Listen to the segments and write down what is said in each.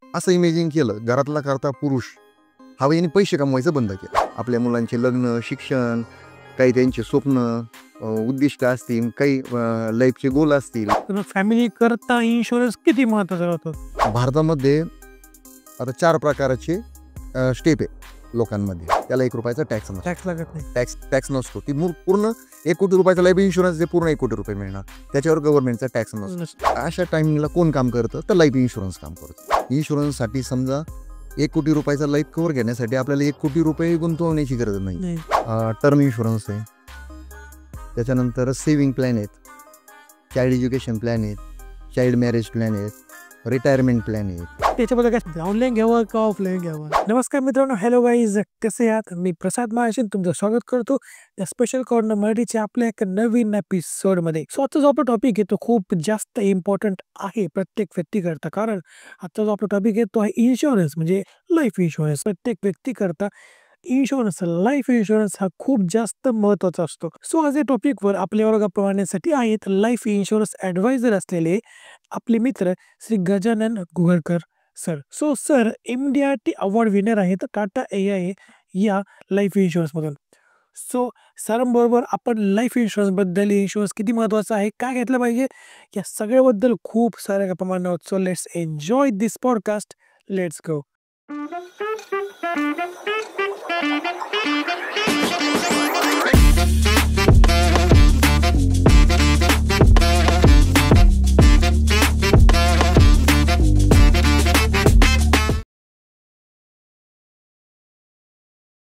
असं इमेजिन केलं, घरातला करता पुरुष हा याने पैसे कमवायचं बंद केलं. आपल्या मुलांचे लग्न, शिक्षण, काही त्यांचे स्वप्न, उद्दिष्ट असतील, काही लाईफचे गोल असतील. तर फॅमिली करता इन्शुरन्स किती महत्त्वाचा राहतो? भारतामध्ये आता 4 प्रकारचे स्टेप आहे लोकांमध्ये. त्याला ₹1 टॅक्स नसतो. टॅक्स लागत नाही. टॅक्स नसतो. ती पूर्ण ₹1 कोटी लाईफ इन्शुरन्स जे पूर्ण ₹1 कोटी मिळणार, त्याच्यावर गव्हर्नमेंटचा टॅक्स नसतो. अशा टायमिंगला कोण काम करतं? तर लाईफ इन्शुरन्स काम करतं. इन्शुरन्ससाठी समजा ₹1 कोटी लाईफ कव्हर घेण्यासाठी आपल्याला ₹1 कोटी गुंतवण्याची गरज नाही. टर्म इन्शुरन्स आहे, त्याच्यानंतर सेव्हिंग प्लॅन आहेत, चाइल्ड एज्युकेशन प्लॅन आहेत, चाइल्ड मॅरेज प्लॅन आहेत, रिटायरमेंट प्लॅन आहेत. त्याच्याबद्दल काय ऑनलाईन घ्यावं का ऑफलाईन घ्यावं? नमस्कार मित्रांनो, हॅलो गाईज, कसे आहात? मी प्रसाद महाजन तुमचं स्वागत करतो या स्पेशल कॉर्नर मराठीच्या आपल्या एका नवीन एपिसोडमध्ये. सो आजचा जो आपला टॉपिक आहे तो खूप जास्त इम्पॉर्टंट आहे प्रत्येक व्यक्तीकरता, कारण आजचा जो आपला टॉपिक आहे तो आहे इन्शुरन्स, म्हणजे लाईफ इन्शुरन्स. प्रत्येक व्यक्तीकरता इन्शुरन्स, लाईफ इन्शुरन्स हा खूप जास्त महत्त्वाचा असतो. सो आज या टॉपिकवर आपल्या वर्गात पाहण्यासाठी आहेत लाईफ इन्शुरन्स ॲडवायझर असलेले आपले मित्र Shri Gajanan Guglakar sir. So sir MDRT award winner आहेत टाटा AI या लाईफ इन्शुरन्समधून. सो सरांबरोबर आपण लाईफ इन्शुरन्सबद्दल, इन्शुरन्स किती महत्त्वाचा आहे, काय घेतलं पाहिजे, या सगळ्याबद्दल खूप साऱ्या गप्पा मारणार आहोत. So let's enjoy this podcast. Let's go.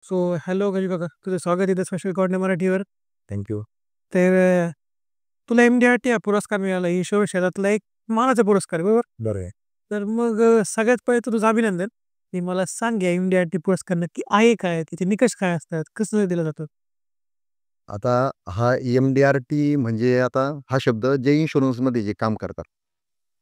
So hello Gaju काका, तुझं स्वागत आहे स्पेशल कॉर्नर मराठीवर. थँक्यू. तर तुला MDRT हा पुरस्कार मिळाला, इन्शुरन्स क्षेत्रातला एक मानाचा पुरस्कार, बरोबर? बरं आहे. तर मग सगळ्यात पहिले तर तुझं अभिनंदन. आणि मला सांग, या MDRT पुरस्कार नक्की आहे काय, तिथे निकष काय असतात, कसं दिलं जातं? आता हा MDRT म्हणजे आता हा शब्द जे इन्शुरन्समध्ये जे काम करतात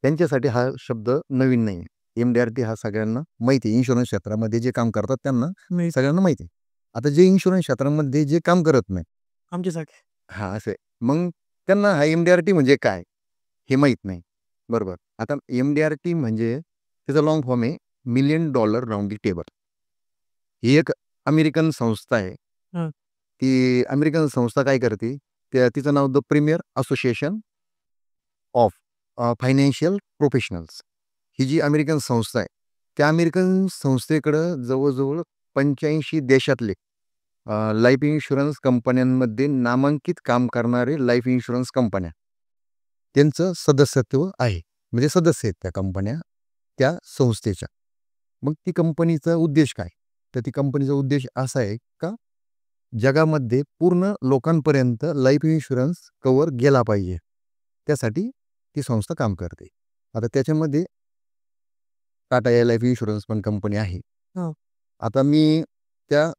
त्यांच्यासाठी हा शब्द नवीन नाही आहे. MDRT हा सगळ्यांना माहिती आहे. इन्शुरन्स क्षेत्रामध्ये जे काम करतात त्यांना मी सगळ्यांना माहिती आहे. आता जे इन्शुरन्स क्षेत्रामध्ये जे काम करत नाही, आमच्यासारखे. हां, असं आहे. मग त्यांना हा MDRT म्हणजे काय हे माहीत नाही. बरोबर. आता MDRT म्हणजे त्याचा लाँग फॉर्म आहे $1,000,000 राउंड द टेबल. ही एक अमेरिकन संस्था आहे. हां. ती अमेरिकन संस्था काय करते, तिचं नाव the premier association of financial professionals. ही जी अमेरिकन संस्था आहे, त्या अमेरिकन संस्थेकडं जवळजवळ 85 देशातले लाईफ इन्शुरन्स कंपन्यांमध्ये नामांकित काम करणारे लाईफ इन्शुरन्स कंपन्या, त्यांचं सदस्यत्व आहे. म्हणजे सदस्य आहेत त्या कंपन्या त्या संस्थेच्या. मग ती कंपनीचा उद्देश काय? तर ती कंपनीचा उद्देश असा आहे का जगामध्ये पूर्ण लोकांपर्यंत लाईफ इन्शुरन्स कव्हर गेला पाहिजे. त्यासाठी ती संस्था काम करते. आता त्याच्यामध्ये टाटा या लाईफ इन्शुरन्स पण कंपनी आहे. हो. आता मी त्या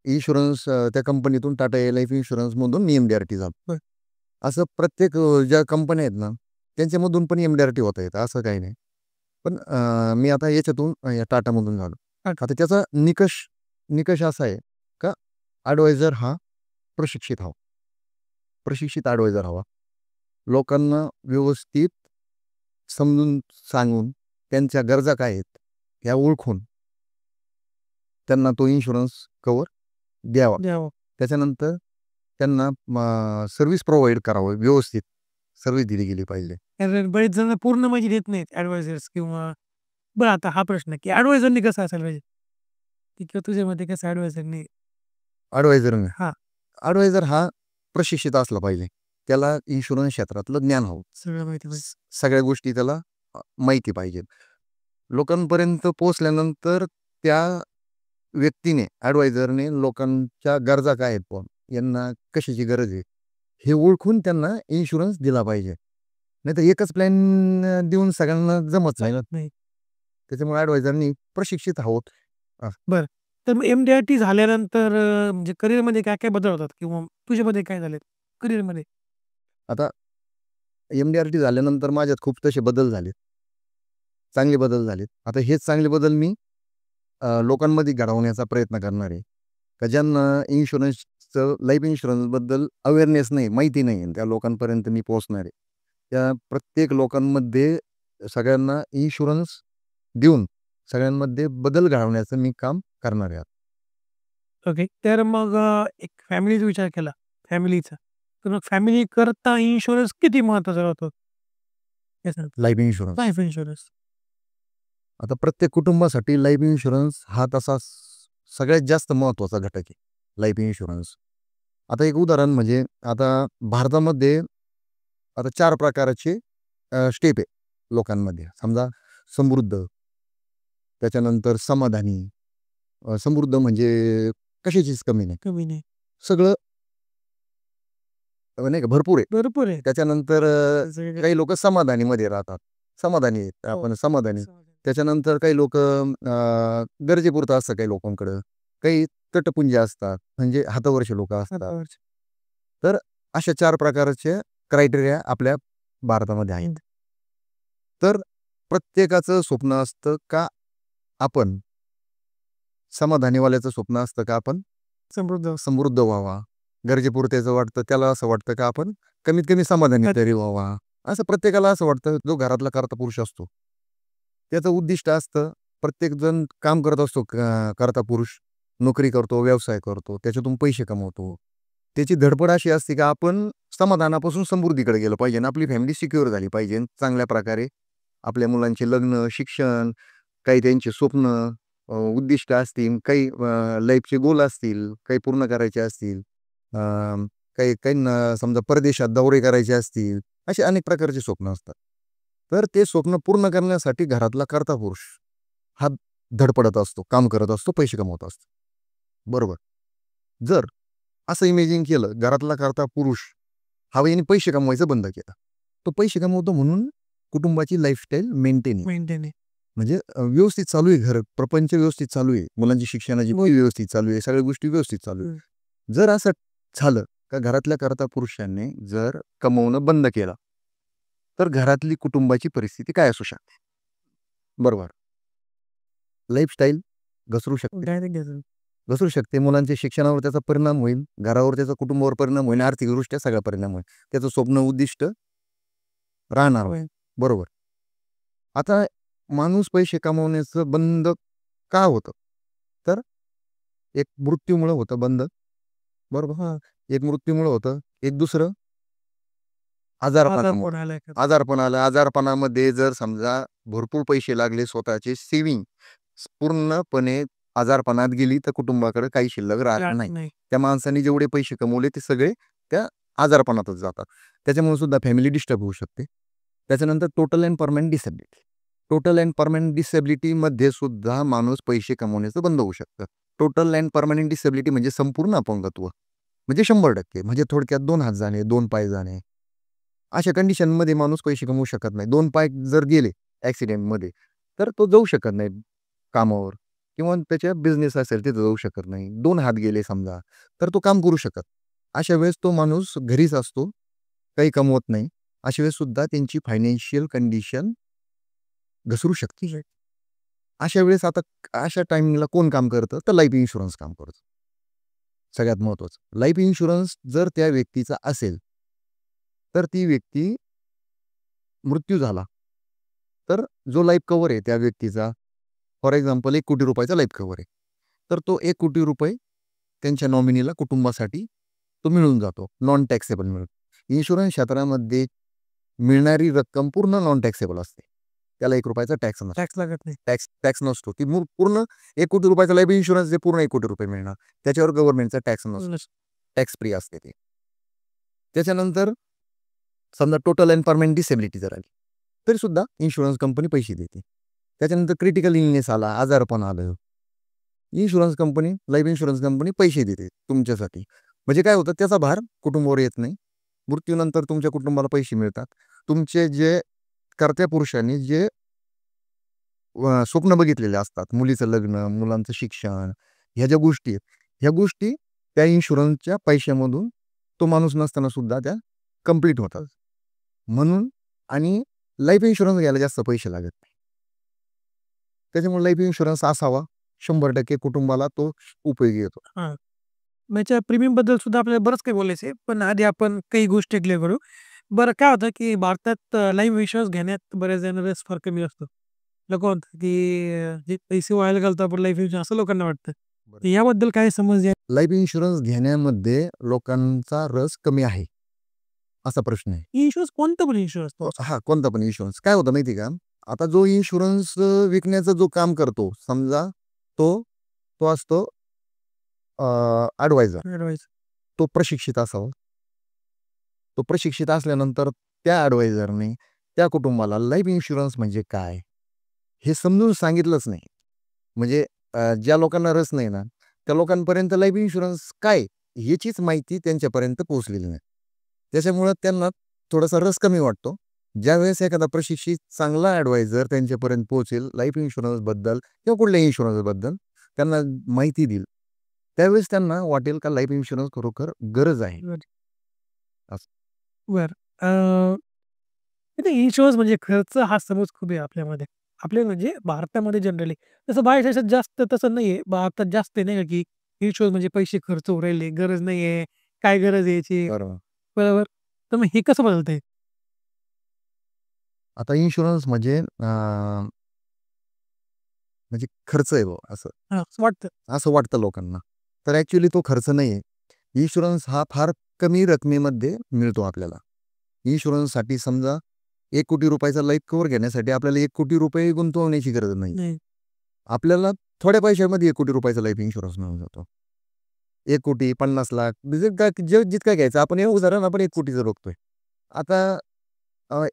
इन्शुरन्स त्या कंपनीतून टाटा या लाईफ इन्शुरन्समधून मी MDRT झालो. बरं. असं प्रत्येक ज्या कंपन्या आहेत ना त्यांच्यामधून पण MDRT होता येतं, असं काही नाही. पण मी आता याच्यातून या टाटामधून झालो. टाटा. आता त्याचा निकष असा आहे का ॲडवायझर हा प्रशिक्षित ॲडवायझर हवा. लोकांना व्यवस्थित समजून सांगून त्यांच्या गरजा काय आहेत ह्या ओळखून त्यांना तो इन्शुरन्स कव्हर द्यावा. द्यावं. त्याच्यानंतर त्यांना सर्व्हिस प्रोव्हाइड करावं, व्यवस्थित सर्व्हिस दिली गेली पाहिजे. कारण बरेच जण पूर्ण माहिती देत नाहीत ॲडवायझर्स, किंवा बरं आता हा प्रश्न की ॲडवायझरनी कसं असायला पाहिजे, की किंवा तुझ्यामध्ये कसं ॲडवायझरनी? हां. ॲडवायझर हा प्रशिक्षित असला पाहिजे. त्याला इन्शुरन्स क्षेत्रातलं ज्ञान हवं. सगळं माहिती पाहिजे. सगळ्या गोष्टी त्याला माहिती पाहिजेत. लोकांपर्यंत पोहोचल्यानंतर त्या व्यक्तीने, ॲडवायझरने लोकांच्या गरजा काय आहेत, पण यांना कशाची गरज आहे हे ओळखून त्यांना इन्शुरन्स दिला पाहिजे. नाहीतर एकच प्लॅन देऊन सगळ्यांना जमत नाही. त्याच्यामुळे ॲडवायझरनी प्रशिक्षित आहोत. बरं. तर मग MDRT झाल्यानंतर म्हणजे करिअरमध्ये काय काय बदल होतात, किंवा तुझ्यामध्ये काय झाले करिअरमध्ये? आता MDRT झाल्यानंतर माझ्यात खूप तसे बदल झाले, चांगले बदल झालेत. आता हेच चांगले बदल मी लोकांमध्ये घडवण्याचा प्रयत्न करणार आहे. का ज्यांना इन्शुरन्सचं, लाईफ इन्शुरन्सबद्दल अवेअरनेस नाही, माहिती नाही आहे, त्या लोकांपर्यंत मी पोहोचणार आहे. त्या प्रत्येक लोकांमध्ये सगळ्यांना इन्शुरन्स देऊन सगळ्यांमध्ये बदल घडवण्याचं मी काम करणार आहे. ओके. तर मग एक फॅमिलीचा विचार केला, फॅमिलीचा. तर मग फॅमिली करता इन्शुरन्स किती महत्त्वाचा राहतो? हे सांगा. Life insurance. Life insurance. आता प्रत्येक कुटुंबासाठी लाईफ इन्शुरन्स हा तसा सगळ्यात जास्त महत्त्वाचा घटक आहे, लाईफ इन्शुरन्स. आता एक उदाहरण म्हणजे आता भारतामध्ये आता 4 प्रकारचे स्टेप आहे लोकांमध्ये. समजा समृद्ध, त्याच्यानंतर समाधानी. समृद्ध म्हणजे कशाचीच कमी नाही. कमी नाही. सगळं नाही का भरपूर आहे. भरपूर आहे. त्याच्यानंतर सगळीकडे. काही लोकं समाधानीमध्ये राहतात. समाधानी आहेत. हो. आपण समाधानी. समाधानी. त्याच्यानंतर काही लोकं गरजेपुरतं असतं काही लोकांकडं. काही तटपुंज असतात, म्हणजे हातावरचे लोकं असतात. हातावरचे. तर अशा 4 प्रकारचे क्रायटेरिया आपल्या भारतामध्ये आहेत. तर प्रत्येकाचं स्वप्न असतं का आपण समाधानीवाल्याचं स्वप्न असतं का आपण समृद्ध. समृद्ध व्हावा. गरजेपुरतेचं वाटतं त्याला असं वाटतं का आपण कमीत कमी समाधानी तरी व्हावा. असं प्रत्येकाला असं वाटतं. जो घरातला कर्ता पुरुष असतो, त्याचं उद्दिष्ट असतं. प्रत्येकजण काम करत असतो. कर्ता पुरुष नोकरी करतो, व्यवसाय करतो, त्याच्यातून पैसे कमवतो. त्याची धडपड अशी असते की आपण समाधानापासून समृद्धीकडे गेलं पाहिजे. आपली फॅमिली सिक्युअर झाली पाहिजे. चांगल्या प्रकारे आपल्या मुलांचे लग्न, शिक्षण, काही त्यांचे स्वप्न, उद्दिष्ट असतील, काही लाईफचे गोल असतील, काही पूर्ण करायचे असतील. अ, काही काहींना समजा परदेशात दौरे करायचे असतील, असे अनेक प्रकारचे स्वप्न असतात. तर ते स्वप्न पूर्ण करण्यासाठी घरातला कर्ता पुरुष हा धडपडत असतो, काम करत असतो, पैसे कमवत असतो. बरोबर. जर असं इमेजिन केलं, घरातला कर्ता पुरुष हा याने पैसे कमवायचं बंद केलं. तो पैसे कमवतो म्हणून कुटुंबाची लाईफस्टाईल मेंटेन आहे. मेंटेन आहे. म्हणजे व्यवस्थित चालू आहे घर, प्रपंच व्यवस्थित चालू आहे. मुलांची शिक्षणाची वय व्यवस्थित चालू आहे. सगळ्या गोष्टी व्यवस्थित चालू आहे. जर असं झालं का घरातल्या कर्ता पुरुषांनी जर कमवणं बंद केलं, तर घरातली कुटुंबाची परिस्थिती काय असू शकते? बरोबर. लाईफस्टाईल घसरू शकते. डायरेक्ट घेतो. घसरू शकते. मुलांच्या शिक्षणावर त्याचा परिणाम होईल, घरावर त्याचा कुटुंबावर परिणाम होईल, आर्थिकदृष्ट्या सगळा परिणाम होईल. त्याचं स्वप्न उद्दिष्ट राहणार नाही. बरोबर. आता माणूस पैसे कमवण्याचं बंद का होतं? तर एक मृत्यूमुळं होतं बंद. बरोबर. हां. एक मृत्यूमुळं होतं. एक दुसरं आजारपणामुळं. आजारपण आलाय का? आजारपण आलं. आजारपणामध्ये जर समजा भरपूर पैसे लागले, स्वतःचे सेव्हिंग पूर्णपणे आजारपणात गेली, तर कुटुंबाकडे काही शिल्लक राहत नाही. नाही. त्या माणसाने जेवढे पैसे कमवले ते सगळे त्या आजारपणातच जातात. त्याच्यामुळे सुद्धा फॅमिली डिस्टर्ब होऊ शकते. त्याच्यानंतर total and permanent disability. Total and permanent डिसेबिलिटीमध्ये सुद्धा माणूस पैसे कमवण्याचं बंद होऊ शकतं. टोटल अँड परमनंट डिसेबिलिटी म्हणजे संपूर्ण अपंगत्व. म्हणजे 100% म्हणजे थोडक्यात 2 हात जाणे, 2 पाय जाणे. अशा कंडिशनमध्ये माणूस पैसे कमवू शकत नाही. 2 पाय जर गेले ॲक्सिडेंटमध्ये, तर तो जाऊ शकत नाही कामावर किंवा त्याच्या बिझनेस असेल तिथं जाऊ शकत नाही. 2 हात गेले समजा, तर तो काम करू शकत. अशा वेळेस तो माणूस घरीच असतो, काही कमवत नाही. अशा वेळेस सुद्धा त्यांची फायनान्शियल कंडिशन घसरू शकते. अशा वेळेस आता अशा टायमिंगला कोण काम करतं? तर लाईफ इन्शुरन्स काम करतं. सगळ्यात महत्त्वाचं. लाईफ इन्शुरन्स जर त्या व्यक्तीचा असेल, तर ती व्यक्ती मृत्यू झाला, तर जो लाईफ कव्हर आहे त्या व्यक्तीचा, फॉर एक्झाम्पल ₹1,00,00,000 लाईफ कव्हर आहे. तर तो ₹1,00,00,000 त्यांच्या नॉमिनीला कुटुंबासाठी तो मिळून जातो. नॉन टॅक्सेबल मिळतो. इन्शुरन्स क्षेत्रामध्ये मिळणारी रक्कम पूर्ण नॉन टॅक्सेबल असते. त्याला ₹1 टॅक्स नसतो. टॅक्स लागत नाही. टॅक्स नसतो. ती पूर्ण ₹1,00,00,000 लाईफ इन्शुरन्स जे पूर्ण ₹1,00,00,000 मिळणार. त्याच्यावर गव्हर्नमेंटचा टॅक्स नसतो. टॅक्स फ्री असते ते. त्याच्यानंतर समजा टोटल अँड परमनंट डिसेबिलिटी जर आली, तरी सुद्धा इन्शुरन्स कंपनी पैसे देते. त्याच्यानंतर क्रिटिकल इलनेस आला, आजारपण आलं, insurance company, life insurance company पैसे देते तुमच्यासाठी. म्हणजे काय होतं, त्याचा भार कुटुंबावर येत नाही. मृत्यूनंतर तुमच्या कुटुंबाला पैसे मिळतात. तुमचे जे कर्त्या पुरुषांनी जे स्वप्न बघितलेले असतात, मुलीचं लग्न, मुलांचं शिक्षण, ह्या ज्या गोष्टी आहेत, ह्या गोष्टी त्या इन्शुरन्सच्या पैशामधून तो माणूस नसताना सुद्धा त्या कंप्लीट होतात. म्हणून आणि लाईफ इन्शुरन्स घ्यायला जास्त पैसे लागत नाही. त्याच्यामुळे लाईफ इन्शुरन्स असावा. 100% कुटुंबाला तो उपयोगी येतो. हां. मग याच्या प्रीमियमबद्दल सुद्धा आपल्याला बरंच काही बोलायचं आहे. पण आधी आपण काही गोष्टी क्लिअर करू. बरं काय होतं, की भारतात लाईफ इन्शुरन्स घेण्यात बऱ्याच जणांना रस फार कमी असतो. लोक म्हणतात की जे पैसे व्हायला घालतो आपण लाईफ इन्शुरन्स असं लोकांना वाटतं. बरं. तर याबद्दल काय समज आहे? लाईफ इन्शुरन्स घेण्यामध्ये लोकांचा रस कमी आहे असा प्रश्न आहे. इन्शुरन्स कोणता पण इन्शुरन्स हां, कोणता पण इन्शुरन्स. काय होतं माहिती आहे का? आता जो इन्शुरन्स विकण्याचं जो काम करतो, समजा तो तो असतो ॲडवायझर. ॲडवाइस. तो प्रशिक्षित असावा. तो प्रशिक्षित असल्यानंतर त्या ॲडवायझरने त्या कुटुंबाला लाईफ इन्शुरन्स म्हणजे काय, हे समजून सांगितलंच नाही. म्हणजे ज्या लोकांना रस नाही ना, त्या लोकांपर्यंत लाईफ इन्शुरन्स काय, याचीच माहिती त्यांच्यापर्यंत पोहोचलेली नाही. त्याच्यामुळं त्यांना थोडासा रस कमी वाटतो. ज्यावेळेस एखादा प्रशिक्षित चांगला ॲडवायझर त्यांच्यापर्यंत पोहोचेल लाईफ इन्शुरन्सबद्दल किंवा कुठल्याही इन्शुरन्सबद्दल त्यांना माहिती देईल, त्यावेळेस त्यांना वाटेल का लाईफ इन्शुरन्स खरोखर गरज आहे. असं. बरं. इन्शुरन्स म्हणजे खर्च हा समज खूप आहे आपल्यामध्ये. आपल्या म्हणजे भारतामध्ये जनरली. तसं बाहेर देशात जास्त तसं नाहीये. भारतात जास्त आहे नाही का, की इन्शुरन्स म्हणजे पैसे खर्च होऊ राहिले, गरज नाहीये, काय गरज आहे याची, बरोबर. बरोबर. तर मग हे कसं बदलतंय? आता इन्शुरन्स म्हणजे खर्च आहे बुवा असं. हां, असं वाटतं. असं वाटतं लोकांना. तर ॲक्चुअली तो खर्च नाही आहे. इन्शुरन्स हा फार कमी रकमेमध्ये मिळतो आपल्याला. इन्शुरन्ससाठी समजा ₹1,00,00,000 चा लाईफ कव्हर घेण्यासाठी आपल्याला ₹1,00,00,000 गुंतवण्याची गरज नाही. नाही. आपल्याला थोड्या पैशामध्ये ₹1,00,00,000 चा लाईफ इन्शुरन्स मिळून जातो. 1,00,00,000, 50,00,000 जितका घ्यायचा आपण हे उदाहरण आपण 1,00,00,000 बघतोय. आता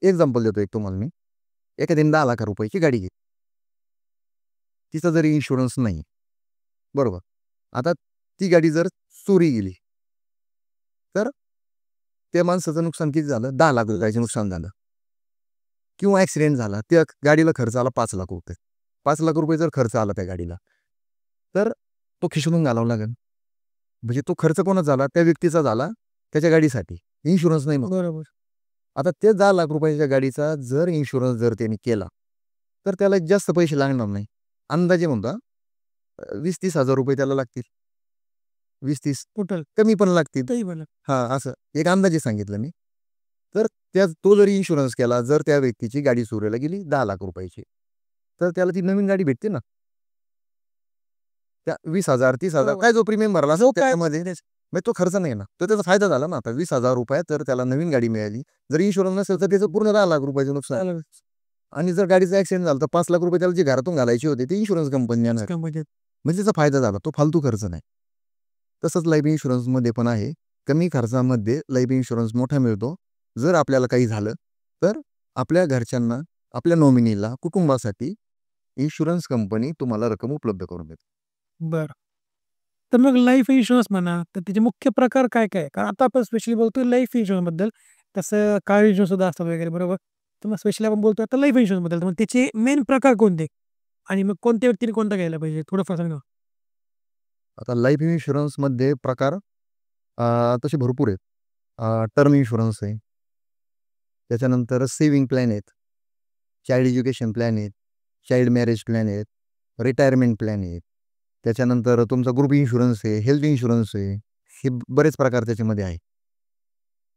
एक्झाम्पल देतो एक तुम्हाला मी. एखाद्याने ₹10,00,000 ची गाडी घेतली. तिचा जरी इन्शुरन्स नाही. बरोबर. आता ती गाडी जर चोरी गेली, तर त्या माणसाचं नुकसान किती झालं? ₹10,00,000 नुकसान झालं. किंवा ॲक्सिडेंट झाला. त्या गाडीला खर्च आला ₹5,00,000. ₹5,00,000 जर खर्च आला त्या गाडीला, तर तो खिशातून घालावा लागेल. म्हणजे तो खर्च कोणाचा झाला? त्या व्यक्तीचा झाला, त्याच्या गाडीसाठी. इन्शुरन्स नाही मग. बरोबर. आता त्या ₹10,00,000 च्या गाडीचा जर इन्शुरन्स जर त्यांनी केला, तर त्याला जास्त पैसे लागणार नाही. अंदाजे म्हणतो हां, ₹20,000-30,000 त्याला लागतील. 20-30 टोटल कमी पण लागतील. काही म्हणा. हां, असं एक अंदाजे सांगितलं मी. तर तो जरी इन्शुरन्स केला, जर त्या व्यक्तीची गाडी चोरीला गेली ₹10,00,000 ची, तर त्याला ती नवीन गाडी भेटते ना. त्या 20,000 30,000 बरोबर. काय जो प्रीमियम भरला जो असेल काय त्याच्यामध्ये म्हणजे तो खर्च नाही ना. तर त्याचा फायदा झाला ना आता ₹20,000 तर त्याला नवीन गाडी मिळाली. जर इन्शुरन्स नसेल तर त्याचं पूर्ण ₹10,00,000 नुकसान. झालं आणि जर गाडीचा ॲक्सिडेंट झाला तर ₹5,00,000 त्याला जे घरातून घालायचे होते ते इन्शुरन्स कंपनी देणार. कंपनीत. म्हणजे त्याचा फायदा झाला. तो फालतू खर्च नाही. तसंच लाईफ इन्शुरन्समध्ये पण आहे. कमी खर्चामध्ये लाईफ इन्शुरन्स मोठा मिळतो. जर आपल्याला काही झालं, तर आपल्या घरच्यांना, आपल्या नॉमिनीला, कुटुंबासाठी इन्शुरन्स कंपनी तुम्हाला रक्कम उपलब्ध करून देते. बरं. तर मग लाईफ इन्शुरन्स म्हणा, तर त्याचे मुख्य प्रकार काय-काय आहे? कारण आता आपण स्पेशली बोलतोय लाईफ इन्शुरन्सबद्दल. तसं कार इन्शुरन्स सुद्धा असतात वगैरे बरोबर. तर मग स्पेशली आपण बोलतोय आता लाईफ इन्शुरन्सबद्दल. तर मग त्याचे मेन प्रकार कोणते? आणि मग कोणत्या व्यक्तीने कोणता घ्यायला पाहिजे? थोडंफार सांगा. आता लाईफ इन्शुरन्समध्ये प्रकार तसे भरपूर आहेत. टर्म इन्शुरन्स आहे. त्याच्यानंतर सेव्हिंग प्लॅन आहेत. चाइल्ड एज्युकेशन प्लॅन आहेत. चाइल्ड मॅरेज प्लॅन आहेत. रिटायरमेंट प्लॅन आहेत. त्याच्यानंतर तुमचा ग्रुप इन्शुरन्स आहे, हेल्थ इन्शुरन्स आहे. हे बरेच प्रकार त्याच्यामध्ये आहे.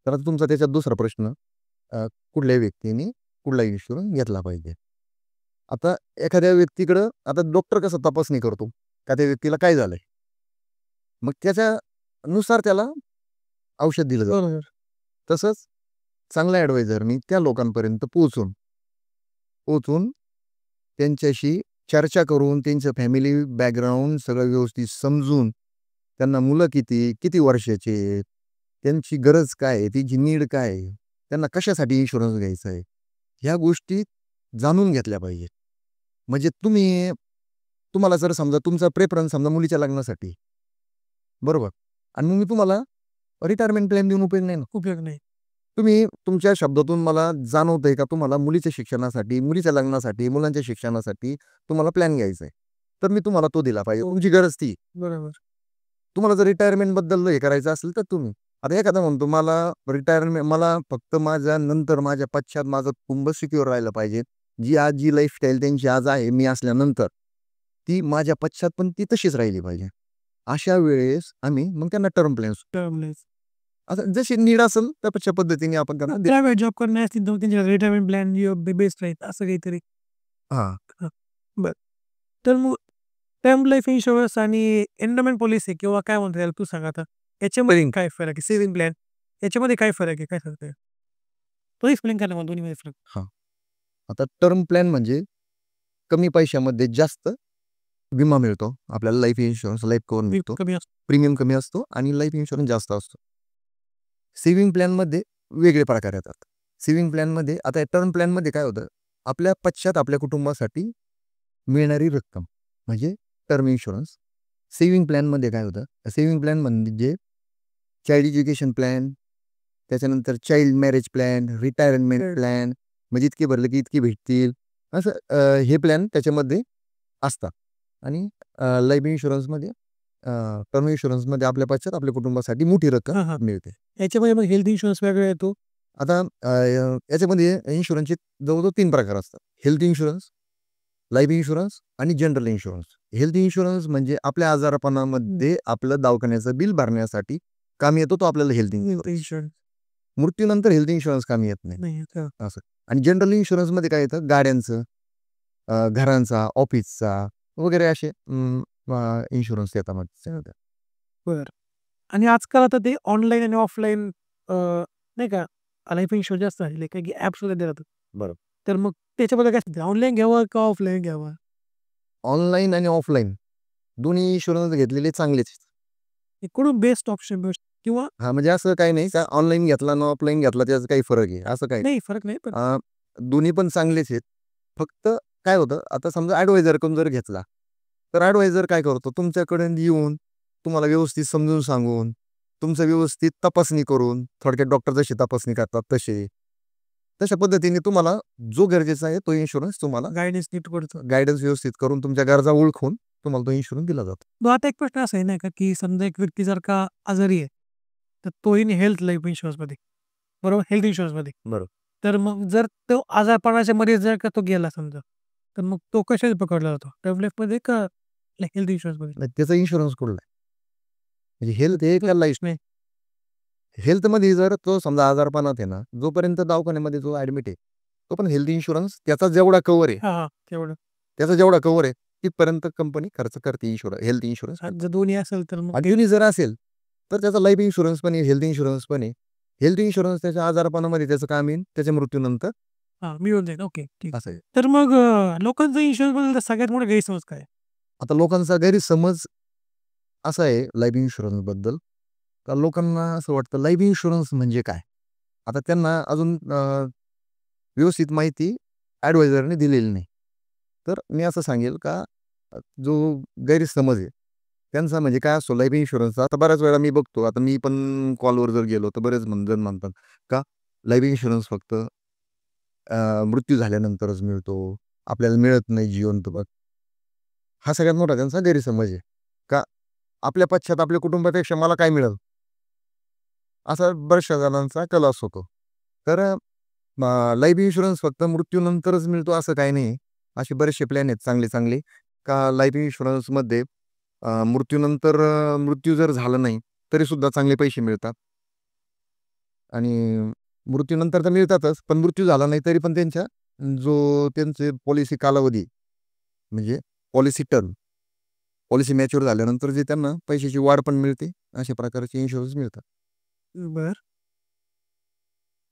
तर आता तुमचा त्याच्यात दुसरा प्रश्न कुठल्याही व्यक्तीने कुठला इन्शुरन्स घेतला पाहिजे. आता एखाद्या व्यक्तीकडं आता डॉक्टर कसं तपासणी करतो, का त्या व्यक्तीला काय झालंय? मग त्याच्यानुसार त्याला औषध दिलं जातं. बरोबर. तसंच चांगल्या ॲडवायझरनी त्या लोकांपर्यंत पोहोचून त्यांच्याशी चर्चा करून त्यांचं फॅमिली बॅकग्राऊंड सगळं व्यवस्थित समजून, त्यांना मुलं किती, किती वर्षाचे आहेत, त्यांची गरज काय आहे, त्यांची नीड काय आहे, त्यांना कशासाठी इन्शुरन्स घ्यायचा आहे, ह्या गोष्टी जाणून घेतल्या पाहिजेत. म्हणजे तुम्हाला जर समजा तुमचा प्रेफरन्स समजा मुलीच्या लग्नासाठी, बरोबर. आणि मग मी तुम्हाला रिटायरमेंट प्लॅन देऊन उपयोग नाही ना. उपयोग नाही. तुम्ही तुमच्या शब्दातून मला जाणवतंय का तुम्हाला मुलीच्या शिक्षणासाठी, मुलीच्या लग्नासाठी, मुलांच्या शिक्षणासाठी तुम्हाला प्लॅन घ्यायचा आहे. तर मी तुम्हाला तो दिला पाहिजे. तुमची गरज ती. बरोबर. तुम्हाला जर रिटायरमेंटबद्दल हे करायचं असेल तर तुम्ही. आता एखादा म्हणतो मला फक्त माझ्या नंतर माझ्या पश्चात माझं कुटुंब सिक्युअर राहिलं पाहिजे. जी लाईफस्टाईल त्यांची आज आहे मी असल्यानंतर, ती माझ्या पश्चात पण ती तशीच राहिली पाहिजे. अशा वेळेस आम्ही मग त्यांना टर्म प्लॅन्स टर्मलेस. आता जशी नीड असेल त्या पद्धतीने आपण त्यांना प्रायव्हेट जॉब करणे असतील तर त्यांच्या रिटायरमेंट प्लॅन बेस्ट राहील असं काहीतरी. हां. हां. बरं. तर मग टर्म लाईफ इन्शुरन्स आणि एंडोमेंट पॉलिसी किंवा काय म्हणता येईल तू सांग आता. याच्यामध्ये सेव्हिंग काय फरक आहे? सेव्हिंग प्लॅन याच्यामध्ये काय फरक आहे? काय सांगता येईल? तो एक्सप्लेन करा मला दोन्हीमध्ये फरक. हां. आता टर्म प्लॅन म्हणजे कमी पैशामध्ये जास्त विमा मिळतो. आपल्याला लाईफ इन्शुरन्स, लाईफ कव्हर मिळतो. कमी असतो. प्रीमियम कमी असतो आणि लाईफ इन्शुरन्स जास्त असतो. सेव्हिंग प्लॅनमध्ये वेगळे प्रकार येतात. सेव्हिंग प्लॅनमध्ये आता टर्म प्लॅनमध्ये काय होतं, आपल्या पश्चात आपल्या कुटुंबासाठी मिळणारी रक्कम म्हणजे टर्म इन्शुरन्स. सेव्हिंग प्लॅनमध्ये काय होतं, सेव्हिंग प्लॅन म्हणजे चाइल्ड एज्युकेशन प्लॅन, त्याच्यानंतर child marriage plan, retirement plan, म्हणजे इतके भरले की इतके भेटतील, असं हे प्लॅन त्याच्यामध्ये असतात. आणि लाईफ इन्शुरन्समध्ये टर्म इन्शुरन्समध्ये आपल्या पश्चात आपल्या कुटुंबासाठी मोठी रक्कम हां, हां. मिळते. याच्यामध्ये मग हेल्थ इन्शुरन्स वेगळा येतो. आता याच्यामध्ये इन्शुरन्सचे जवळजवळ 3 प्रकार असतात. हेल्थ इन्शुरन्स, लाईफ इन्शुरन्स आणि जनरल इन्शुरन्स. हेल्थ इन्शुरन्स म्हणजे आपल्या आजारपणामध्ये आपलं दवाखान्याचं बिल भरण्यासाठी कामी येतो तो आपल्याला हेल्थ हेल्थ इन्शुरन्स. इन्शुरन्स मृत्यूनंतर हेल्थ इन्शुरन्स कामी येत नाही. नाही येत. असं. आणि जनरल इन्शुरन्समध्ये काय येतं, गाड्यांचं, घरांचा, ऑफिसचा वगैरे असे इन्शुरन्स येतात मग त्याच्यामध्ये. बरं. आणि आजकाल आता ते ऑनलाईन आणि ऑफलाईन नाही का लाईफ इन्शुरन्स जास्त झालेले काही ॲप्स वगैरे देतात. बरोबर. तर मग त्याच्याबद्दल काय सांगता? ऑनलाईन घ्यावं का ऑफलाईन घ्यावं? ऑनलाईन आणि ऑफलाईन दोन्ही इन्शुरन्स घेतलेले चांगलेच. इकडून बेस्ट ऑप्शन बेस्ट किंवा हां, म्हणजे असं काही नाही का ऑनलाईन घेतला आणि ऑफलाईन घेतला त्याचा काही फरक आहे, असं काही नाही फरक नाही पण नाही. दोन्ही पण चांगलेच आहेत. फक्त काय होतं, आता समजा ॲडवायझरकडून जर घेतला, तर ॲडवायझर काय करतो, तुमच्याकडे येऊन तुम्हाला व्यवस्थित समजून सांगून, तुमचं व्यवस्थित तपासणी करून, थोडक्यात डॉक्टर जशी तपासणी करतात तशा पद्धतीने तुम्हाला जो गरजेचा आहे तो इन्शुरन्स तुम्हाला गायडन्स नीट करतो. गाईडन्स व्यवस्थित करून तुमच्या गरजा ओळखून तुम्हाला तो इन्शुरन्स दिला जातो. मग आता एक प्रश्न असा आहे नाही का, की समजा एक व्यक्ती जर का आजारी आहे, तर तोही हेल्थ लाईफ इन्शुरन्समध्ये बरोबर हेल्थ इन्शुरन्समध्ये. बरोबर. तर मग जर तो आजारपणाच्या मध्ये जर का तो गेला समजा, तर मग तो कशात पकडला जातो? टर्म लाईफमध्ये का हेल्थ इन्शुरन्समध्ये? नाही, त्याचा इन्शुरन्स कुठला आहे? म्हणजे हेल्थ हे का लाईफ? नाही. हेल्थमध्ये जर तो समजा आजारपणात आहे ना, जोपर्यंत दवाखान्यामध्ये जो ॲडमिट आहे, तो पण हेल्थ इन्शुरन्स त्याचा जेवढा कव्हर आहे, हां, हां. तेवढं. त्याचा जेवढा कव्हर आहे, तिथपर्यंत कंपनी खर्च करते हेल्थ इन्शुरन्स. हां, जर दोन्ही असेल तर मग आणि दोन्ही जर असेल, तर त्याचा लाईफ इन्शुरन्स पण आहे, हेल्थ इन्शुरन्स पण आहे. हेल्थ इन्शुरन्स त्याच्या आजारपणामध्ये त्याचं काम येईल, त्याच्या मृत्यूनंतर हां, मिळून जाईल. ओके, ठीक. असं आहे. तर मग लोकांचा इन्शुरन्सबद्दल सगळ्यात मोठा गैरसमज काय आहे? आता लोकांचा गैरसमज असा आहे लाईफ इन्शुरन्सबद्दल, का लोकांना असं वाटतं लाईफ इन्शुरन्स म्हणजे काय? आता त्यांना अजून व्यवस्थित माहिती ॲडवायझरने दिलेली नाही. तर मी असं सांगेल का जो गैरसमज आहे, त्यांचा म्हणजे काय असतो लाईफ इन्शुरन्सचा. आता बऱ्याच वेळा मी बघतो, आता मी पण कॉलवर जर गेलो, तर बरेच जण म्हणतात का लाईफ इन्शुरन्स फक्त मृत्यू झाल्यानंतरच मिळतो, आपल्याला मिळत नाही जिवंत बघ. हा सगळ्यात मोठा त्यांचा गैरसमज आहे. का आपल्या पश्चात आपल्या कुटुंबापेक्षा मला काय मिळेल? असा बऱ्याचशा जणांचा कलास होतो. तर लाईफ इन्शुरन्स फक्त मृत्यूनंतरच मिळतो असं काही नाही. असे बरेचसे प्लॅन आहेत चांगले-चांगले, का लाईफ इन्शुरन्समध्ये मृत्यूनंतर मृत्यू जर झाला नाही, तरीसुद्धा चांगले पैसे मिळतात. आणि मृत्यूनंतर तर मिळतातच, पण मृत्यू झाला नाही तरी पण जो त्यांचे पॉलिसी कालावधी म्हणजे पॉलिसी टर्म, पॉलिसी मॅच्युअर झाल्यानंतर जे त्यांना पैशाची वाढ पण मिळते, अशा प्रकारचे इन्शुरन्स मिळतात. बरं.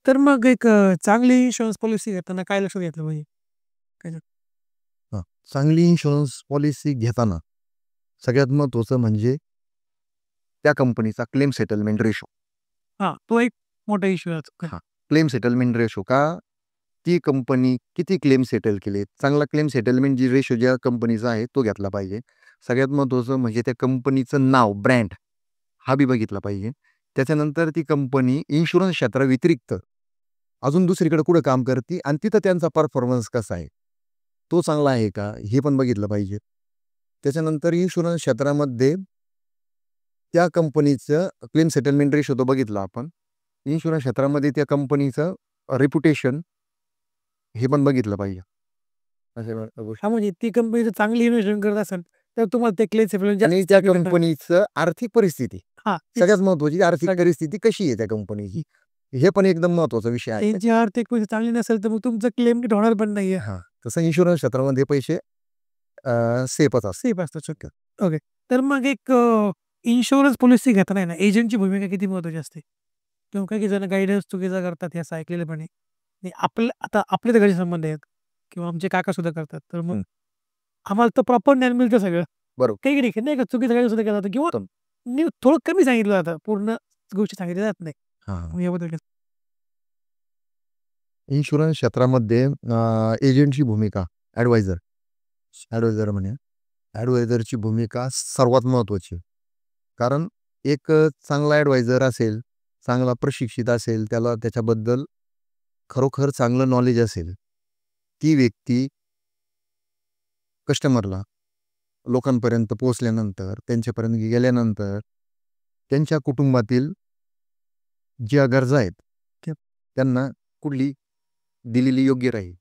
तर मग एक चांगली इन्शुरन्स पॉलिसी घेताना काय लक्षात घेतलं पाहिजे? काय सांग हां, चांगली इन्शुरन्स पॉलिसी घेताना सगळ्यात महत्त्वाचं म्हणजे त्या कंपनीचा क्लेम सेटलमेंट रेशो. हां, तो एक मोठा इश्यू आहे आजकाल. हां, क्लेम सेटलमेंट रेशो का ती कंपनी किती क्लेम सेटल केले. चांगला क्लेम सेटलमेंट जी रेशो ज्या कंपनीचा आहे तो घेतला पाहिजे. सगळ्यात महत्त्वाचं म्हणजे त्या कंपनीचं नाव, ब्रँड हा बी बघितला पाहिजे. त्याच्यानंतर ती कंपनी इन्शुरन्स क्षेत्राव्यतिरिक्त अजून दुसरीकडे कुठं काम करते आणि तिथं त्यांचा परफॉर्मन्स कसा आहे, तो चांगला आहे का, हे पण बघितलं पाहिजे. त्याच्यानंतर इन्शुरन्स क्षेत्रामध्ये त्या कंपनीचं क्लेम सेटलमेंट रेशो तो बघितला आपण. इन्शुरन्स क्षेत्रामध्ये त्या कंपनीचं रेप्युटेशन हे पण बघितलं पाहिजे. अशा गोष्टी. हां, म्हणजे ती कंपनी जर चांगली इन्व्हेस्टमेंट करत असेल, तर तुम्हाला ते क्लेम सेटलमेंट आणि जास्त त्या भेटणार. कंपनीचं आर्थिक परिस्थिती, हां, तेच. सगळ्यात महत्त्वाची आर्थिक परिस्थिती कशी आहे त्या कंपनीची, हे पण एकदम महत्त्वाचा विषय आहे. त्यांची आर्थिक परिस्थिती चांगली नसेल तर मग तुमचं क्लेम नीट होणार पण नाहीये. हां, तसं इन्शुरन्स क्षेत्रामध्ये पैसे सेफच असतात. सेफ असतं शक्य. ओके. तर मग एक इन्शुरन्स पॉलिसी घेताना आहे ना, एजंटची भूमिका किती महत्त्वाची असते? किंवा काही जण गाईडन्स चुकीचा करतात हे असं ऐकलेलं पण आहे. आणि आता आपले तर घरचे संबंध आहेत किंवा आमचे काकासुद्धा करतात. तर मग हं. आम्हाला तर प्रॉपर ज्ञान मिळतं सगळं. बरोबर. काही नाही का चुकीचं गाईडन्स सुद्धा केला जातो किंवा थोडं कमी सांगितलं जातं. पूर्ण गोष्टी सांगितल्या जात नाही. हां. मग याबद्दल काय? इन्शुरन्स क्षेत्रामध्ये एजंटची भूमिका, ॲडवायझर ॲडवायझर म्हणे ॲडवायझरची भूमिका सर्वात महत्त्वाची आहे. कारण एक चांगला ॲडवायझर असेल, चांगला प्रशिक्षित असेल, त्याला त्याच्याबद्दल खरोखर चांगलं नॉलेज असेल, ती व्यक्ती कस्टमरला लोकांपर्यंत पोहोचल्यानंतर, त्यांच्यापर्यंत गेल्यानंतर, त्यांच्या कुटुंबातील ज्या गरजा आहेत, त्यांना कुठली दिलेली योग्य राहील,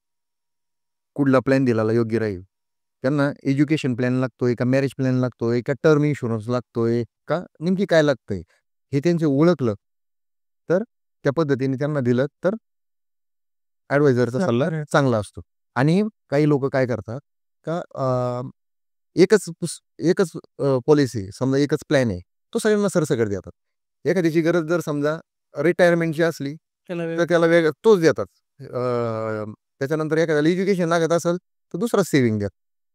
कुठला प्लॅन दिलेला योग्य राहील. त्यांना एज्युकेशन प्लॅन लागतोय का मॅरेज प्लॅन लागतोय का टर्म इन्शुरन्स लागतोय का नेमकी काय लागतंय हे त्यांचं ओळखलं तर त्या पद्धतीने त्यांना दिलं तर ॲडवायझरचा सल्ला चांगला असतो. आणि काही लोक काय करतात का एकच पॉलिसी समजा एकच प्लॅन आहे तो सगळ्यांना सरसकट देतात. एखाद्याची गरज जर समजा रिटायरमेंटची असली तर त्याला तोच देतात. त्याच्यानंतर एखाद्याला एज्युकेशन लागत असेल तर दुसरा सेव्हिंग द्या.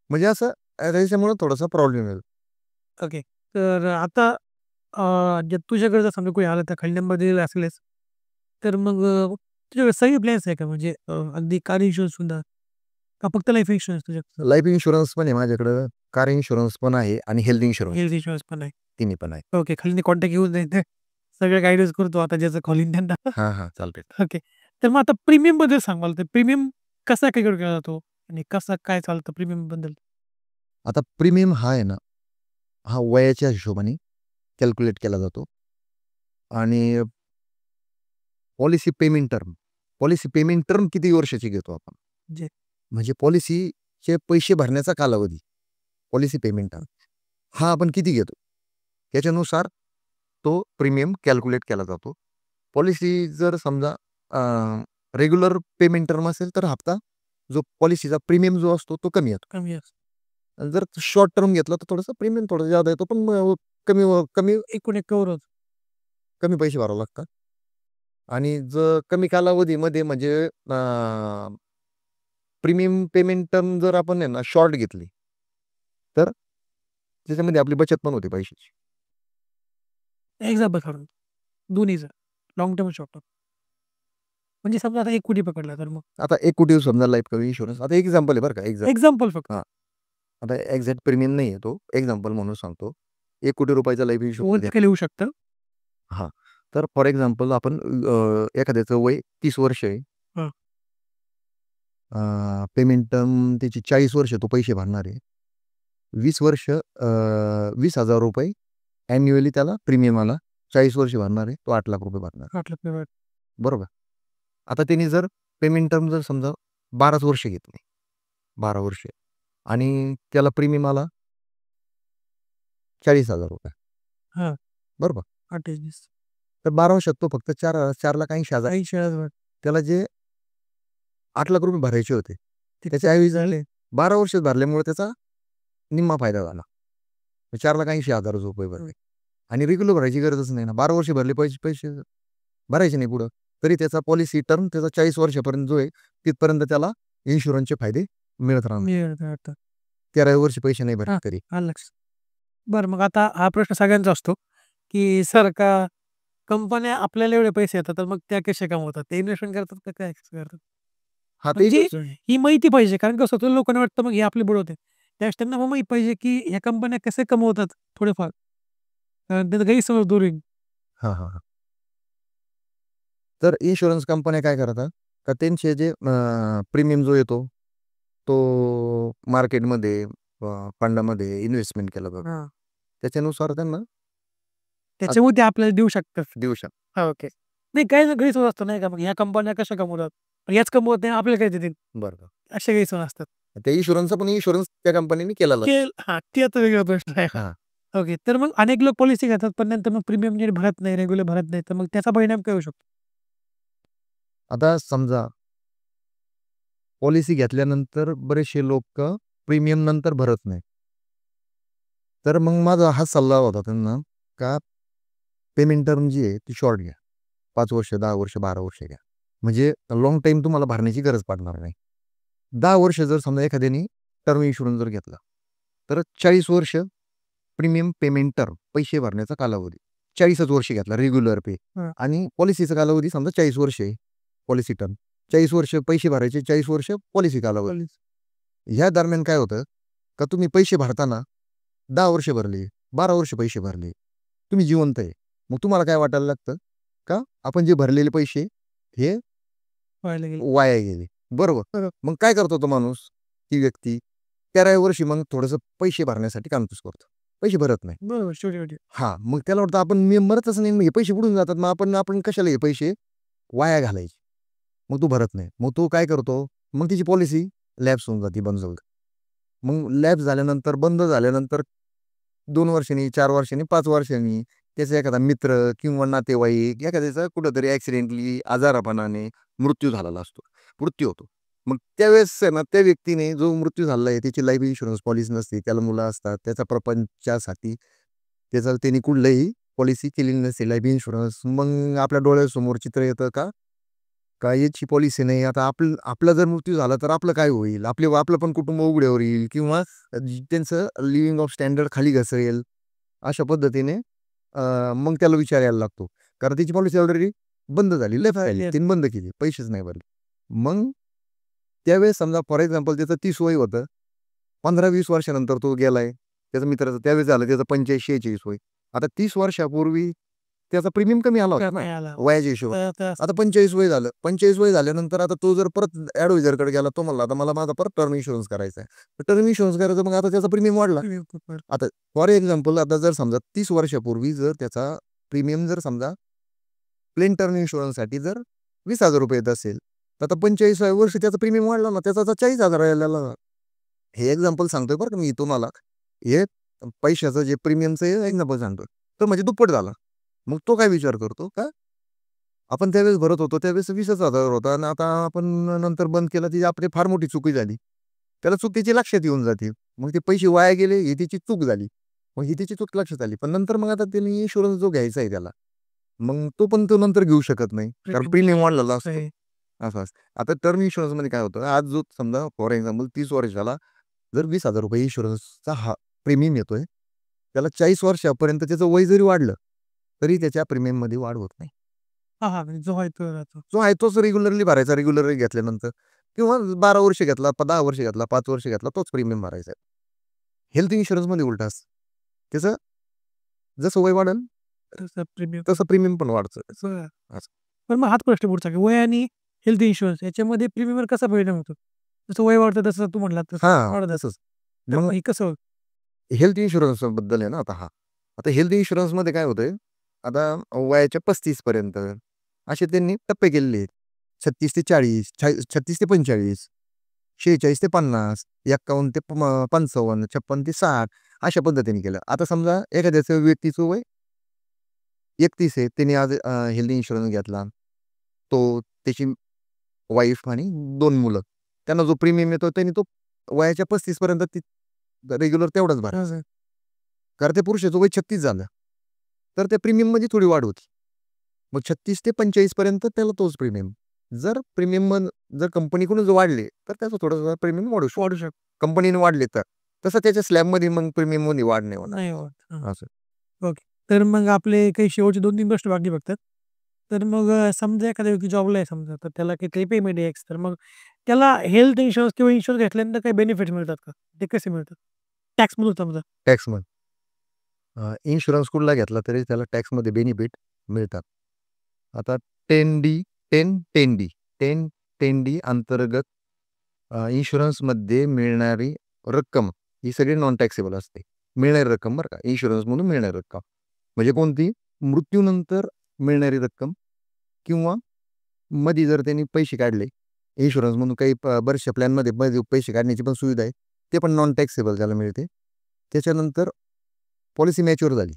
म्हणजे असं त्याच्यामुळे थोडासा प्रॉब्लेम येतो. ओके. तर आता जे तुझ्याकडे जर समजा कोणी आलं तर खाली नंबर दिलेला असेलच. तर मग तुझ्याकडे सगळे प्लॅन्स आहे का? म्हणजे अगदी कार इन्शुरन्स सुद्धा का फक्त लाईफ इन्शुरन्स तुझ्याकडे? लाईफ इन्शुरन्स पण आहे माझ्याकडं, कार इन्शुरन्स पण आहे आणि हेल्थ इन्शुरन्स हेल्थ इन्शुरन्स पण आहे. तिन्ही पण आहे. ओके. खाली कॉन्टॅक्ट घेऊन जाईल सगळं गाईडन्स करतो आता ज्याचं कॉलिंग त्यांना. हां, चालतंय. ओके. तर मग आता प्रीमियमबद्दल सांग मला. तर प्रीमियम कसा कॅल्क्युलेट केला जातो आणि कसा काय चालतं प्रीमियमबद्दल? आता प्रीमियम हा आहे ना, हा वयाच्या हिशोबाने कॅल्क्युलेट केला जातो आणि पॉलिसी पेमेंट टर्म किती वर्षाची घेतो आपण? जे म्हणजे पॉलिसीचे पैसे भरण्याचा कालावधी, पॉलिसी पेमेंट टर्म हा आपण किती घेतो? त्याच्यानुसार तो प्रीमियम कॅल्क्युलेट केला जातो. पॉलिसी जर समजा रेग्युलर पेमेंट टर्म असेल तर हप्ता जो पॉलिसीचा प्रीमियम जो असतो तो कमी येतो. कमी असतं. आणि जर शॉर्ट टर्म घेतला तर थोडंसं प्रीमियम थोडं जादा येतो पण कमी कमी एकूण एक कव्हर होतं. कमी पैसे भरावे लागतात. आणि जर कमी कालावधीमध्ये म्हणजे प्रीमियम पेमेंट टर्म जर आपण आहे ना शॉर्ट घेतली तर त्याच्यामध्ये आपली बचत पण होते पैशाची. एक्झाम्पल काढून दोन्हीचं लाँग टर्म, शॉर्ट टर्म. म्हणजे समजा आता 1 कोटी पकडला तर मग आता 1 कोटी समजा लाईफ इन्शुरन्स आता एक्झाम्पल आहे बरं का एक्झाम्पल फक्त. हां. आता एक्झॅक्ट प्रीमियम नाही आहे तो एक्झाम्पल म्हणून सांगतो. 1 कोटी रुपयाचा लाईफ इन्शुरन्स वरती खाली होऊ शकतं. हां. तर फॉर एक्झाम्पल आपण एखाद्याचं वय 30 वर्ष आहे. हां. पेमेंट टर्म त्याची 40 वर्ष तो पैसे भरणार आहे. 20 वर्ष ₹20,000 ॲन्युअली त्याला प्रीमियम आला. 40 वर्ष भरणार आहे. तो ₹8,00,000 भरणार. 8 लाख पेमेंट. बरोबर. आता त्यांनी जर पेमेंट टर्म जर समजा 12च वर्ष घेतली. 12 वर्ष आणि त्याला प्रीमियम आला ₹40,000 हां. बरोबर. 28 तर 12 वर्षात तो फक्त 4,80,000 80,000 त्याला जे ₹8,00,000 भरायचे होते. ते त्याच्याऐवजी झाले. 12 वर्षात भरल्यामुळे त्याचा निम्मा फायदा झाला. ₹4,80,000 भरले आणि रेग्युलर भरायची गरजच नाही ना. 12 वर्ष भरले पैसे पैसे भरायचे नाही पुढं. तरी त्याचा पॉलिसी टर्म त्याचा 40 वर्षापर्यंत जो आहे तिथपर्यंत त्याला इन्शुरन्सचे फायदे मिळत राहणार. मिळत राहतं. 13व्या वर्षी पैसे नाही हां. भरले तरी. आलं लक्षात. बरं मग आता हा प्रश्न सगळ्यांचा असतो, की सरकार कंपन्या आपल्याला एवढे पैसे येतात, तर मग त्या कशा कमवतात? ते इन्व्हेस्टमेंट करतात का काय करतात? हां, ते म्हणजे ही माहिती पाहिजे कारण कसं होतं लोकांना वाटतं मग हे आपले बुडवते. त्यावेळेस त्यांना मग माहीत पाहिजे, की ह्या कंपन्या कसे कमवतात थोडेफार. कारण त्याचा गैरसमज दूर होईल. हां. तर इन्शुरन्स कंपन्या काय करतात, का त्यांचे जे प्रीमियम जो येतो, तो मार्केटमध्ये फंडामध्ये इन्व्हेस्टमेंट केला जातो. हां. त्याच्यानुसार त्यांना त्याच्यामुळे ते आपल्याला देऊ शकतात. देऊ शकतात. हां, ओके. नाही काही ना गैरसमज असतो नाही का, मग ह्या कंपन्या कशा कमवतात? याच कमवत नाही आपल्याला काय देतील? बरोबर. असे गैरसमज असतात. त्या इन्शुरन्सचा पण इन्शुरन्स त्या कंपनीने केलेला आहे. हां, ते आता वेगळा प्रश्न आहे. हां. ओके. तर मग अनेक लोक पॉलिसी घेतात, पण नंतर मग प्रीमियम नीट भरत नाही, रेग्युलर भरत नाही. तर मग त्याचा परिणाम काय होऊ शकतो? आता समजा पॉलिसी घेतल्यानंतर बरेचसे लोक प्रीमियम नंतर भरत नाही. तर मग माझा हा सल्ला होता त्यांना का पेमेंट टर्म जी आहे ती शॉर्ट घ्या. 5 वर्ष, 10 वर्ष, 12 वर्ष घ्या. म्हणजे लाँग टाईम तुम्हाला भरण्याची गरज पडणार नाही. 10 वर्ष जर समजा एखाद्याने टर्म इन्शुरन्स जर घेतला, तर 40 वर्ष प्रीमियम पेमेंट टर्म पैसे भरण्याचा कालावधी. 40च वर्ष घेतला रेग्युलर पे हां. आणि पॉलिसीचा कालावधी समजा 40 वर्ष आहे पॉलिसी टर्म. 40 वर्ष पैसे भरायचे, 40 वर्ष पॉलिसी कालावधी. ह्या दरम्यान काय होतं का तुम्ही पैसे भरताना 10 वर्ष भरले, 12 वर्ष पैसे भरले, तुम्ही जिवंत आहे. मग तुम्हाला काय वाटायला लागतं का आपण जे भरलेले पैसे हे व्हायला गेलं. वाया गेले. बरोबर. बरोबर. मग काय करतो तो माणूस, ती व्यक्ती 13व्या वर्षी मग थोडंसं पैसे भरण्यासाठी कामचूस करतो. पैसे भरत नाही. बरोबर. शेवटी. हां, मग त्याला वाटतं आपण मी मरतच नाही, मग हे पैसे बुडून जातात. मग आपण कशाला हे पैसे वाया घालायचे. मग तो भरत नाही. मग तो काय करतो, मग तिची पॉलिसी लॅप्स होऊन जाते, बंद होऊन जाते. मग लॅप्स झाल्यानंतर, बंद झाल्यानंतर 2 वर्षांनी, 4 वर्षांनी, 5 वर्षांनी त्याचा एखादा मित्र किंवा नातेवाईक एखाद्याचा कुठेतरी ॲक्सिडेंटली आजारापणाने मृत्यू झालेला असतो. मृत्यू होतो. मग त्यावेळेस आहे ना, त्या व्यक्तीने जो मृत्यू झालेला आहे त्याची लाईफ इन्शुरन्स पॉलिसी नसते. त्याला मुलं असतात. त्याच्या प्रपंचासाठी त्याचं त्यांनी कुठलंही पॉलिसी केलेली नसते लाईफ इन्शुरन्स. मग आपल्या डोळ्यासमोर चित्र येतं का याची पॉलिसी नाही. आता आपला जर मृत्यू झाला तर आपलं काय होईल? आपलं पण कुटुंब उघड्यावर येईल किंवा त्यांचं लिव्हिंग ऑफ स्टँडर्ड खाली घसरेल. अशा पद्धतीने मग त्याला विचार यायला लागतो. कारण त्याची पॉलिसी ऑलरेडी बंद झाली. लय फायली Yes. त्यांनी बंद केली. पैसेच नाही भरले. मग त्यावेळेस समजा फॉर एक्झाम्पल त्याचं 30 वय होतं. 15-20 वर्षानंतर तो गेलाय. त्याचा मित्राचं त्यावेळेस झालं त्याचं 85-46 वय. आता 30 वर्षापूर्वी त्याचा प्रीमियम कमी आला होता ना मिळाला. वयाच्या हिशोबाने. तर आता 45 वय झालं. 45 वय झाल्यानंतर आता तो जर परत ॲडवायझरकडे गेला, तो म्हणला, "आता मला माझा परत टर्म इन्शुरन्स करायचा आहे." तर टर्म इन्शुरन्स करायचं मग आता त्याचा प्रीमियम वाढला. आता फॉर एक्झाम्पल आता जर समजा 30 वर्षापूर्वी जर त्याचा प्रीमियम जर समजा प्लेन टर्म इन्शुरन्ससाठी जर ₹20,000 येत असेल, तर आता 45व्या वर्षी त्याचा प्रीमियम वाढला ना, त्याचा आता 40,000 यायला लागला. हे एक्झाम्पल सांगतोय बरं का मी तुम्हाला. हे पैशाचं जे प्रीमियमचं एक्झाम्पल सांगतोय. तर म्हणजे दुप्पट झाला. मग तो काय विचार करतो का आपण त्यावेळेस भरत होतो त्यावेळेस 20,000 होता आणि आता आपण नंतर बंद केला ती आपली फार मोठी चुकी झाली. त्याला चुकीची लक्षात येऊन जाते. मग ते पैसे वाया गेले ही त्याची चूक झाली. मग ही त्याची चूक लक्षात आली. पण नंतर मग आता त्यांनी इन्शुरन्स जो घ्यायचा आहे त्याला, मग तो पण तो नंतर घेऊ शकत नाही. कारण प्रीमियम वाढलेला असतो. असं असतं. आता टर्म इन्शुरन्समध्ये काय होतं, आज जो समजा फॉर एक्झाम्पल 30 वर्षाला जर ₹20,000 इन्शुरन्सचा हा प्रीमियम येतोय, त्याला 40 वर्षापर्यंत त्याचं वय जरी वाढलं, तरी त्याच्या प्रीमियममध्ये वाढ होत नाही. हां. म्हणजे जो आहे तो राहतो. जो आहे तोच रेग्युलरली भरायचा रेग्युलरली घेतल्यानंतर किंवा 12 वर्ष घेतला, 10 वर्ष घेतला, 5 वर्ष घेतला तोच प्रीमियम भरायचा आहे. हेल्थ इन्शुरन्समध्ये उलटं असतं. त्याचं जसं वय वाढेल तसं प्रीमियम. तसं प्रीमियम पण वाढतं. बरं. असं. पण मग हाच प्रश्न पुढचा की वय आणि हेल्थ इन्शुरन्स याच्यामध्ये प्रीमियमवर कसा परिणाम होतो? जसं वय वाढतं तसं तू म्हटलात तसं हां, वाढत तसंच. तर मग मग हे कसं हेल्थ इन्शुरन्सबद्दल आहे ना आता हा. आता हेल्थ इन्शुरन्समध्ये काय होतंय, आता वयाच्या 35 पर्यंत असे त्यांनी टप्पे केलेले आहेत. 36 ते 40, 36 ते 45, 46 ते 50, 51 ते 55, 56 ते 60 अशा पद्धतीने केलं. आता समजा एखाद्याचं व्यक्तीचं वय 31 आहे. त्याने आज हेल्थ इन्शुरन्स घेतला. तो, त्याची वाईफ आणि 2 मुलं. त्यांना जो प्रीमियम येतो त्यांनी तो वयाच्या 35 पर्यंत रेग्युलर तेवढाच भरायचा. कारण ते पुरुषाचं वय 36 झालं. तर त्या प्रीमियममध्ये थोडी वाढ होती. मग 36 ते 45 पर्यंत त्याला तोच प्रीमियम. जर प्रीमियम जर कंपनीकडून वाढले, तर त्याचं थोडंसं प्रीमियम वाढू शकतो. वाढू शकतो? कंपनीने वाढले तर. तसं त्याच्या स्लॅबमध्ये मग प्रीमियममध्ये वाढ नाही होणार. नाही होत. हां. असं. ओके. तर मग आपले काही शेवटचे 2-3 प्रश्न बाकी बघतात. तर मग समजा एखादा व्यक्ती जॉबला आहे समजा, तर त्याला काही पेमेंट आहे तर मग त्याला हेल्थ इन्शुरन्स किंवा इन्शुरन्स घेतल्यानंतर काही बेनिफिट्स मिळतात का? ते कसे मिळतात? टॅक्समधून समजा. टॅक्समध्ये इन्शुरन्स कुठला घेतला तरी त्याला टॅक्समध्ये बेनिफिट मिळतात. आता 10D, 10-10D, 10-10D अंतर्गत इन्शुरन्समध्ये मिळणारी रक्कम ही सगळी नॉन टॅक्सेबल असते. मिळणारी रक्कम बरं का, इन्शुरन्समधून मिळणारी रक्कम. म्हणजे कोणती? मृत्यूनंतर मिळणारी रक्कम किंवा मध्ये जर त्यांनी पैसे काढले, इन्शुरन्समधून काही बऱ्याचशा प्लॅनमध्ये मध्ये पैसे काढण्याची पण सुविधा आहे. ते पण नॉन टॅक्सेबल त्याला मिळते. त्याच्यानंतर पॉलिसी मॅच्युअर झाली.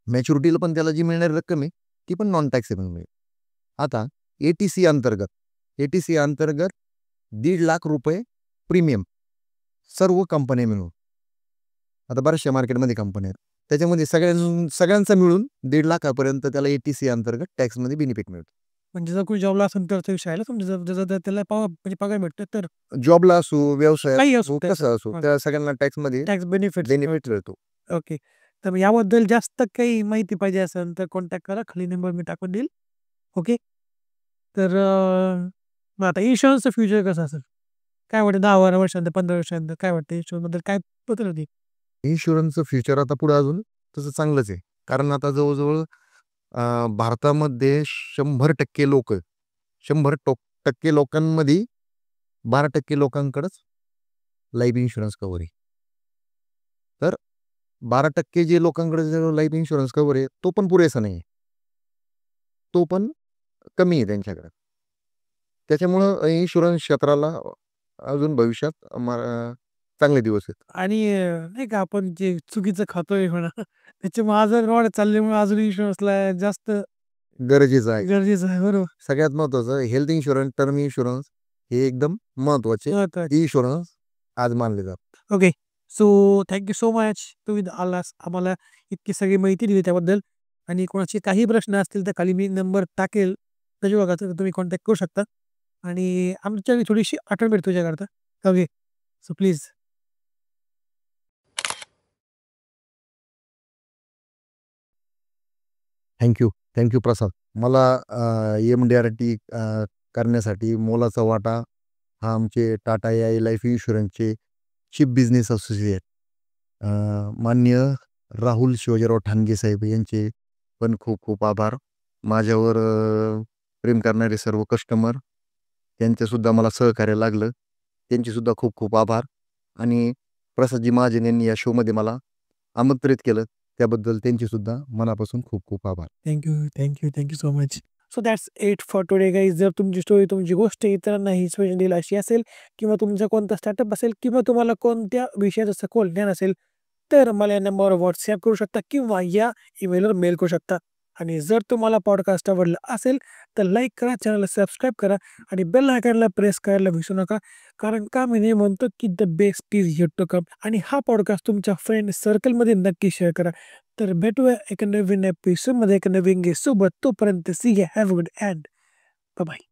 मॅच्युरिटीला पण त्याला जी मिळणारी रक्कम आहे, ती पण नॉन टॅक्सेबल मिळेल. आता ATC अंतर्गत ₹1,50,000 प्रीमियम सर्व कंपन्या मिळून. आता बऱ्याचशा मार्केटमध्ये कंपन्या आहेत, त्याच्यामध्ये सगळ्यांचा मिळून 1,50,000 पर्यंत त्याला ATC अंतर्गत टॅक्समध्ये बेनिफिट मिळतो. म्हणजे जर कोणी जॉबला असेल तर विषय आहे ना, जर त्याला म्हणजे पगार भेटतो तर जॉबला असो, व्यवसायात काही असो असो, कसं असो, त्या सगळ्यांना टॅक्समध्ये टॅक्स बेनिफिट. बेनिफिट मिळतो. ओके. तर याबद्दल जास्त काही माहिती पाहिजे असेल तर कॉन्टॅक्ट करा. खाली नंबर मी टाकून देईल. ओके. तर मग आता इन्शुरन्सचं फ्युचर कसं असेल? काय वाटतं 10-12 वर्षानंतर, 15 वर्षानंतर काय वाटतं इन्शुरन्सबद्दल काय बदल होतील? इन्शुरन्सचं फ्युचर आता पुढे अजून तसं चांगलंच आहे. कारण आता जवळ-जवळ भारतामध्ये 100% लोकांमध्ये 12% लोकांकडेच लाईफ इन्शुरन्स कव्हर आहे. तर 12% जे लोकांकडे लाईफ इन्शुरन्स कव्हर आहे, तो पण पुरेसा नाही आहे. तो पण कमी आहे त्यांच्याकडे. त्याच्यामुळं इन्शुरन्स क्षेत्राला अजून भविष्यात चांगले दिवस आहेत. आणि नाही का आपण जे चुकीचं खातोय म्हणा त्याच्यामुळे आजार वाढत चालल्यामुळे अजून इन्शुरन्सला जास्त गरजेचं आहे. गरजेचं आहे. बरोबर. सगळ्यात महत्त्वाचं हेल्थ इन्शुरन्स, टर्म इन्शुरन्स हे एकदम महत्त्वाचे इन्शुरन्स आज मानले जातात. Okay. So thank you so much. तुम्ही आम्हाला इतकी सगळी माहिती दिली त्याबद्दल. आणि कोणाचे काही प्रश्न असतील तर खाली मी नंबर टाकेल त्याच्या बघा, तर तुम्ही कॉन्टॅक्ट करू शकता. आणि आमच्या थोडीशी आठवण भेट तुझ्याकरता. ओके. So please. थँक्यू प्रसाद. मला MDRT करण्यासाठी मोलाचा वाटा हा आमचे टाटा AI लाईफ इन्शुरन्सचे चीफ बिझनेस असोसिएट माननीय राहुल शिवाजीराव ठाणगे साहेब यांचे पण खूप खूप आभार. माझ्यावर प्रेम करणारे सर्व कस्टमर त्यांचेसुद्धा मला सहकार्य लागलं, त्यांचेसुद्धा खूप खूप आभार. आणि प्रसादजी महाजन यांनी या शोमध्ये मला आमंत्रित केलं, त्याबद्दल त्यांचेसुद्धा मनापासून खूप खूप आभार. Thank you so much. So that's it for today guys. जर तुमची स्टोरी, तुमची गोष्ट इतरांना इन्स्पिरेशन देईल अशी असेल, किंवा तुमचा कोणता स्टार्टअप असेल, किंवा तुम्हाला कोणत्या विषयाचं सखोल ज्ञान असेल, तर मला या नंबरवर व्हॉट्सॲप करू शकता किंवा या ईमेलवर मेल करू शकता. आणि जर तुम्हाला पॉडकास्ट आवडला असेल तर लाईक करा, चॅनलला सबस्क्राईब करा आणि बेल आयकॉनला प्रेस करायला विसरू नका. कारण का मी नेहमी म्हणतो की the best is yet to come. आणि हा पॉडकास्ट तुमच्या फ्रेंड सर्कलमध्ये नक्की शेअर करा. तर भेटूया एका नवीन एपिसोडमध्ये एका नवीन गेस्ट सोबत. तोपर्यंत see you, have a good and bye bye.